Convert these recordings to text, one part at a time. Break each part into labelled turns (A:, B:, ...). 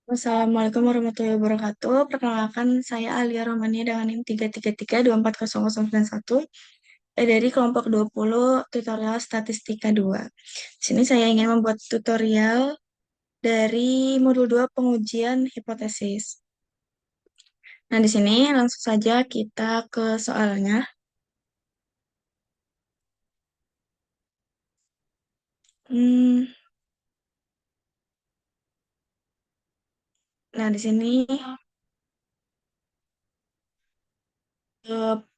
A: Assalamualaikum warahmatullahi wabarakatuh. Perkenalkan, saya Alia Romania dengan NIM 333240091 dari kelompok 20 tutorial statistika 2. Di sini saya ingin membuat tutorial dari modul 2 pengujian hipotesis. Nah, di sini langsung saja kita ke soalnya. Hmm, nah, di sini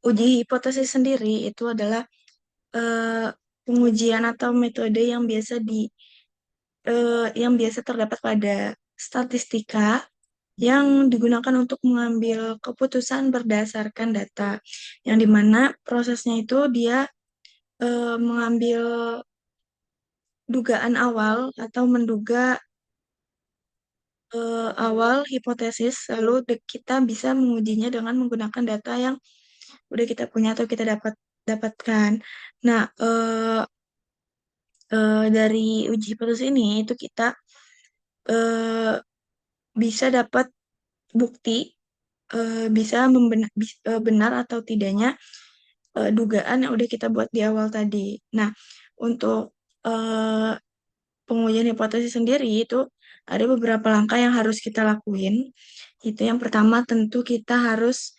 A: uji hipotesis sendiri itu adalah eh, pengujian atau metode yang biasa terdapat pada statistika yang digunakan untuk mengambil keputusan berdasarkan data, yang dimana prosesnya itu dia mengambil dugaan awal atau menduga awal hipotesis, lalu kita bisa mengujinya dengan menggunakan data yang udah kita punya atau kita dapatkan. Nah, dari uji hipotesis ini itu kita eh, bisa dapat bukti, bisa benar atau tidaknya dugaan yang udah kita buat di awal tadi. Nah, untuk eh, pengujian hipotesis sendiri itu ada beberapa langkah yang harus kita lakuin. Itu yang pertama tentu kita harus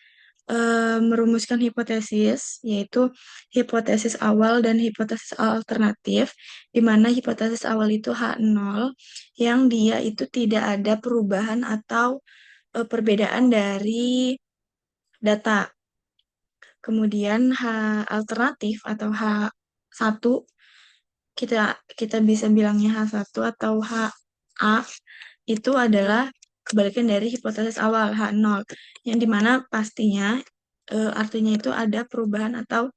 A: merumuskan hipotesis, yaitu hipotesis awal dan hipotesis alternatif, di mana hipotesis awal itu H0, yang dia itu tidak ada perubahan atau perbedaan dari data. Kemudian H alternatif atau H1, kita kita bisa bilangnya H1 atau HA, itu adalah kebalikan dari hipotesis awal H0, yang dimana pastinya artinya itu ada perubahan atau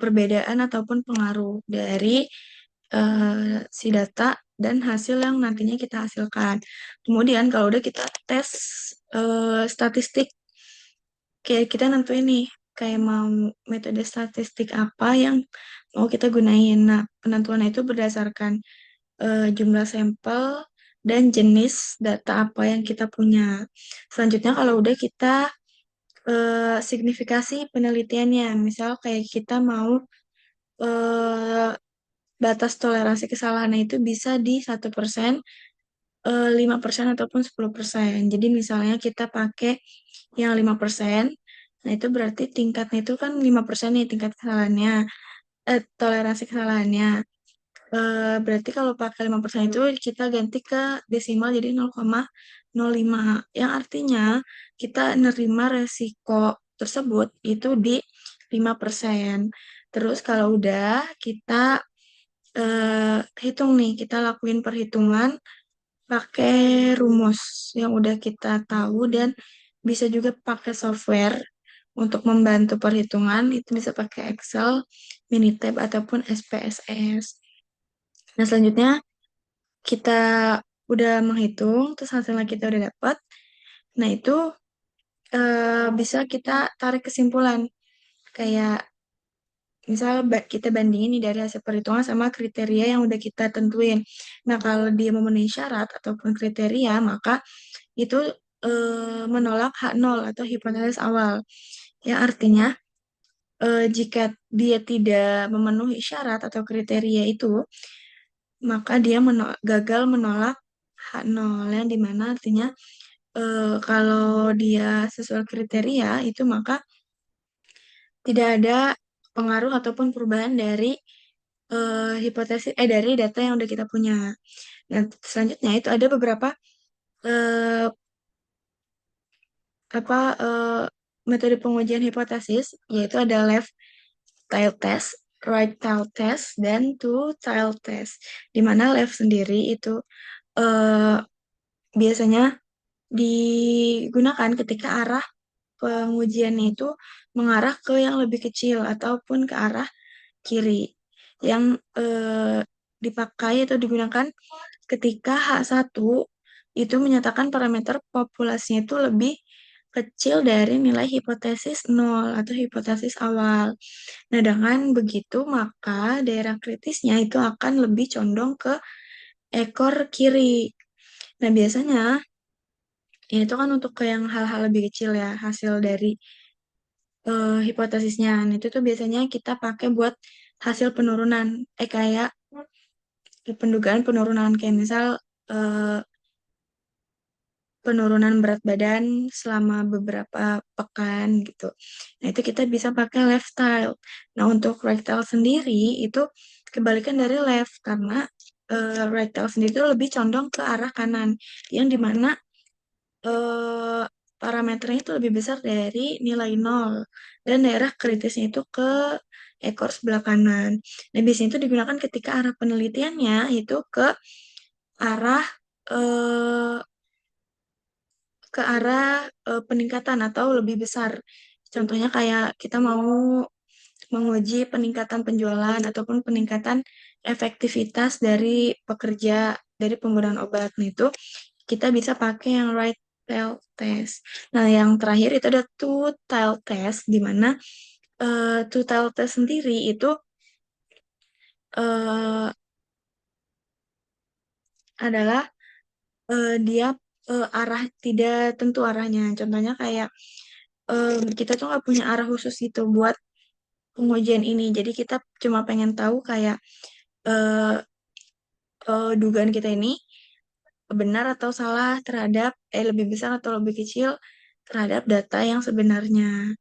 A: perbedaan ataupun pengaruh dari si data dan hasil yang nantinya kita hasilkan. Kemudian kalau udah kita tes statistik, kayak kita nentuin nih, kayak mau metode statistik apa yang mau kita gunain. Nah, penentuannya itu berdasarkan jumlah sampel dan jenis data apa yang kita punya. Selanjutnya, kalau udah kita signifikasi penelitiannya, misal kayak kita mau eh, batas toleransi kesalahannya itu bisa di 1%, 5% ataupun 10%. Jadi misalnya kita pakai yang 5%, nah itu berarti tingkatnya itu kan 5% nih tingkat kesalahannya, toleransi kesalahannya. Berarti kalau pakai 5% itu kita ganti ke desimal jadi 0,05, yang artinya kita nerima resiko tersebut itu di 5%. Terus kalau udah kita hitung nih, kita lakuin perhitungan pakai rumus yang udah kita tahu, dan bisa juga pakai software untuk membantu perhitungan, itu bisa pakai Excel, Minitab, ataupun SPSS. Nah, selanjutnya kita udah menghitung, terus hasilnya kita udah dapat. Nah, itu bisa kita tarik kesimpulan. Kayak misal kita bandingin nih dari hasil perhitungan sama kriteria yang udah kita tentuin. Nah, kalau dia memenuhi syarat ataupun kriteria, maka itu menolak H0 atau hipotesis awal. Ya, artinya jika dia tidak memenuhi syarat atau kriteria itu, maka dia gagal menolak H0, yang dimana artinya kalau dia sesuai kriteria itu, maka tidak ada pengaruh ataupun perubahan dari dari data yang udah kita punya. Dan selanjutnya itu ada beberapa eh, apa metode pengujian hipotesis, yaitu ada left tail test, right tail test, dan two tail test. Di mana left sendiri itu eh, biasanya digunakan ketika arah pengujiannya itu mengarah ke yang lebih kecil ataupun ke arah kiri, yang dipakai atau digunakan ketika H1 itu menyatakan parameter populasinya itu lebih kecil dari nilai hipotesis nol atau hipotesis awal. Nah, dengan begitu maka daerah kritisnya itu akan lebih condong ke ekor kiri. Nah, biasanya ini tuh kan untuk ke yang hal-hal lebih kecil ya, hasil dari hipotesisnya. Nah, itu tuh biasanya kita pakai buat hasil penurunan. Kayak pendugaan penurunan. Kayak misal eh, penurunan berat badan selama beberapa pekan gitu. Nah, itu kita bisa pakai lifestyle. Nah, untuk rectal sendiri itu kebalikan dari left karena rectal sendiri itu lebih condong ke arah kanan, yang dimana eh, parameternya itu lebih besar dari nilai nol dan daerah kritisnya itu ke ekor sebelah kanan. Nah, biasanya itu digunakan ketika arah penelitiannya itu arah eh, ke arah peningkatan atau lebih besar. Contohnya kayak kita mau menguji peningkatan penjualan ataupun peningkatan efektivitas dari pekerja dari penggunaan obat. Nah, itu kita bisa pakai yang right tail test. Nah, yang terakhir itu ada two tail test, di mana two tail test sendiri itu eh, adalah dia arah tidak tentu arahnya. Contohnya kayak kita tuh nggak punya arah khusus gitu buat pengujian ini. Jadi kita cuma pengen tahu kayak eh, dugaan kita ini benar atau salah terhadap lebih besar atau lebih kecil terhadap data yang sebenarnya.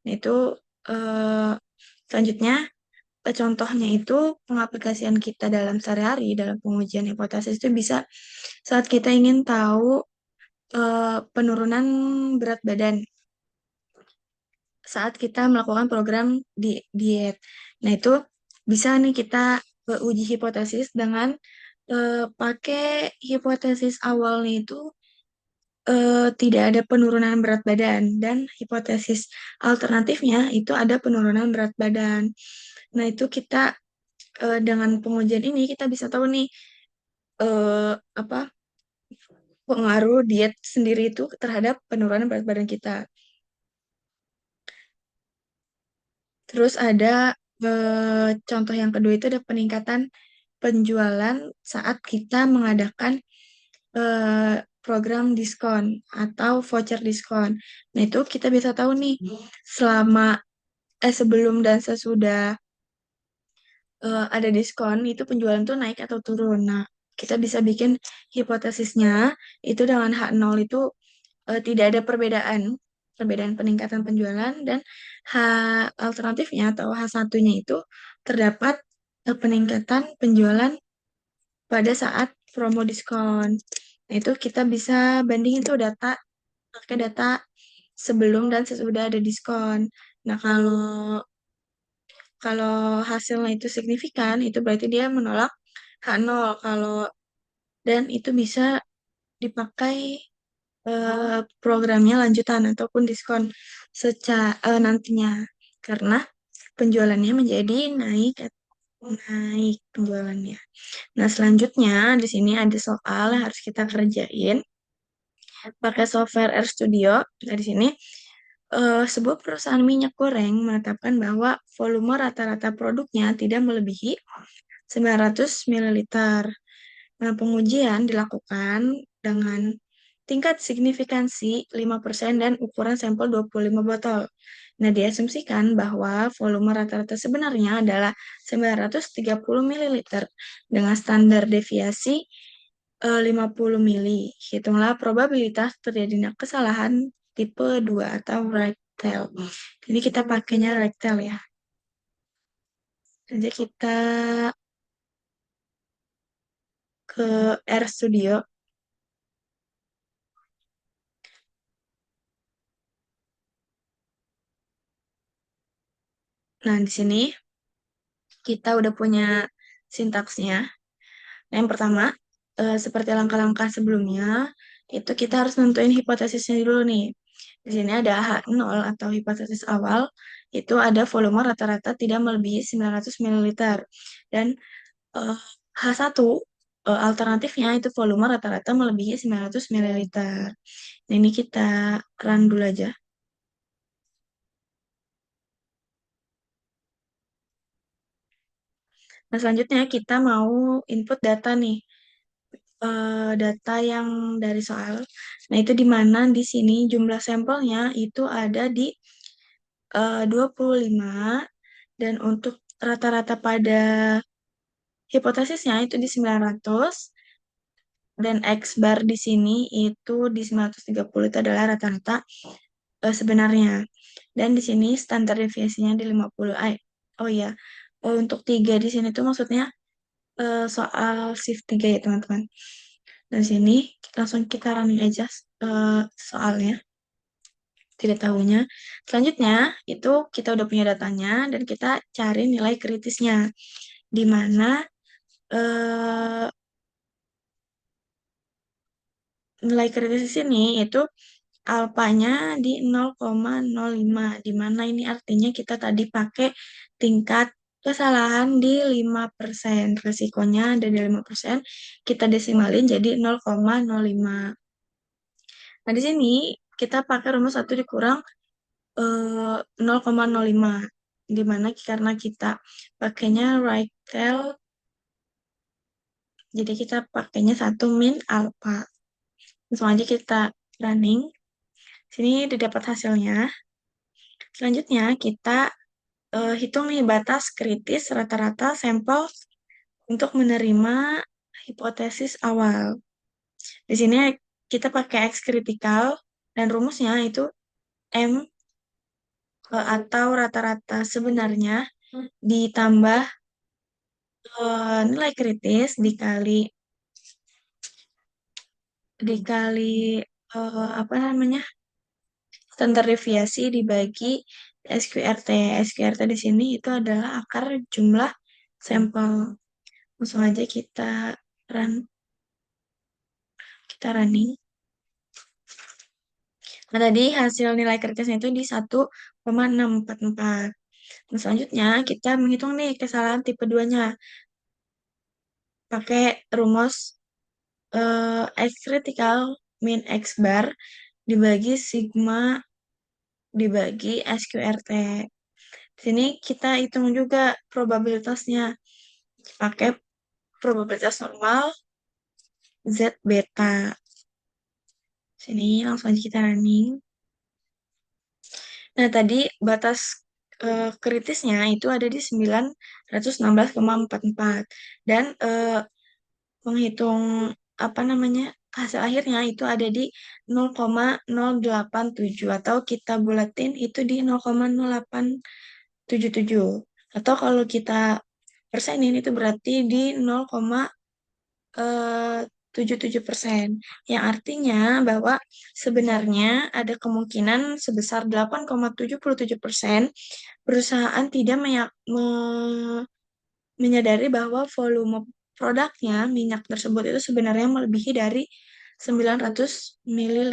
A: Nah, itu eh, selanjutnya contohnya itu pengaplikasian kita dalam sehari-hari dalam pengujian hipotesis itu bisa saat kita ingin tahu penurunan berat badan saat kita melakukan program diet. Nah, itu bisa nih kita uji hipotesis dengan pakai hipotesis awalnya itu tidak ada penurunan berat badan dan hipotesis alternatifnya itu ada penurunan berat badan. Nah, itu kita dengan pengujian ini kita bisa tahu nih apa pengaruh diet sendiri itu terhadap penurunan berat badan kita. Terus ada contoh yang kedua itu ada peningkatan penjualan saat kita mengadakan eh, program diskon atau voucher diskon. Nah, itu kita bisa tahu nih selama sebelum dan sesudah ada diskon itu penjualan tuh naik atau turun. Nah, kita bisa bikin hipotesisnya itu dengan H0 itu tidak ada perbedaan peningkatan penjualan dan H alternatifnya atau H1-nya itu terdapat peningkatan penjualan pada saat promo diskon. Nah, itu kita bisa bandingin tuh pakai data sebelum dan sesudah ada diskon. Nah, kalau hasilnya itu signifikan, itu berarti dia menolak H0. Dan itu bisa dipakai programnya lanjutan ataupun diskon nantinya karena penjualannya menjadi naik naik penjualannya. Nah, selanjutnya di sini ada soal yang harus kita kerjain pakai software RStudio. Nah, di sini sebuah perusahaan minyak goreng menetapkan bahwa volume rata-rata produknya tidak melebihi 900 ml. Nah, pengujian dilakukan dengan tingkat signifikansi 5% dan ukuran sampel 25 botol. Nah, diasumsikan bahwa volume rata-rata sebenarnya adalah 930 ml dengan standar deviasi 50 mili. Hitunglah probabilitas terjadinya kesalahan tipe 2 atau right tail. Jadi kita pakainya right tail ya. Jadi kita ke RStudio. Nah, di sini kita udah punya sintaksnya. Nah, yang pertama, seperti langkah-langkah sebelumnya, itu kita harus nentuin hipotesisnya dulu nih. Di sini ada H0 atau hipotesis awal, itu ada volume rata-rata tidak melebihi 900 ml. Dan eh, H1, alternatifnya itu volume rata-rata melebihi 900 ml. Nah, ini kita run dulu aja. Nah, selanjutnya kita mau input data nih. data yang dari soal. Nah, itu di mana di sini jumlah sampelnya itu ada di 25 dan untuk rata-rata pada hipotesisnya itu di 900 dan X bar di sini itu di 930 itu adalah rata-rata sebenarnya. Dan di sini standar deviasinya di 50. Oh ya, untuk tiga di sini tuh maksudnya soal shift 3 ya teman-teman. Dan sini langsung kita running aja soalnya, tidak tahunya. Selanjutnya itu kita udah punya datanya dan kita cari nilai kritisnya. Di mana eh, nilai kritis di sini itu alfanya di 0,05, di mana ini artinya kita tadi pakai tingkat kesalahan di 5%. Resikonya ada di 5%, kita desimalin jadi 0,05. Nah, di sini kita pakai rumus 1 dikurang 0,05. Di mana karena kita pakainya right tail, jadi kita pakainya 1 min alpha. Langsung aja kita running. Sini didapat hasilnya. Selanjutnya kita hitung nih batas kritis rata-rata sampel untuk menerima hipotesis awal. Di sini kita pakai X kritikal dan rumusnya itu M atau rata-rata sebenarnya ditambah nilai kritis dikali apa namanya, standar deviasi dibagi SQRT. SQRT di sini itu adalah akar jumlah sampel. Langsung aja kita running. Nah, tadi hasil nilai kritisnya itu di 1,644. Nah, selanjutnya kita menghitung nih kesalahan tipe 2-nya. Pakai rumus X critical min X bar dibagi sigma dibagi SQRT. Di sini kita hitung juga probabilitasnya. Pakai probabilitas normal Z beta. Sini langsung aja kita running. Nah, tadi batas kritisnya itu ada di 916,44 dan menghitung apa namanya, hasil akhirnya itu ada di 0,087 atau kita bulatin itu di 0,0877 atau kalau kita persenin itu berarti di 0,77%, yang artinya bahwa sebenarnya ada kemungkinan sebesar 8,77% perusahaan tidak menyadari bahwa volume produknya minyak tersebut itu sebenarnya melebihi dari 900 ml.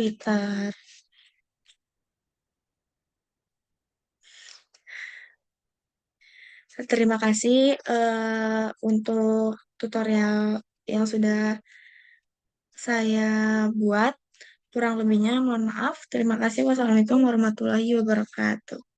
A: Terima kasih untuk tutorial yang sudah saya buat. Kurang lebihnya mohon maaf. Terima kasih. Wassalamualaikum warahmatullahi wabarakatuh.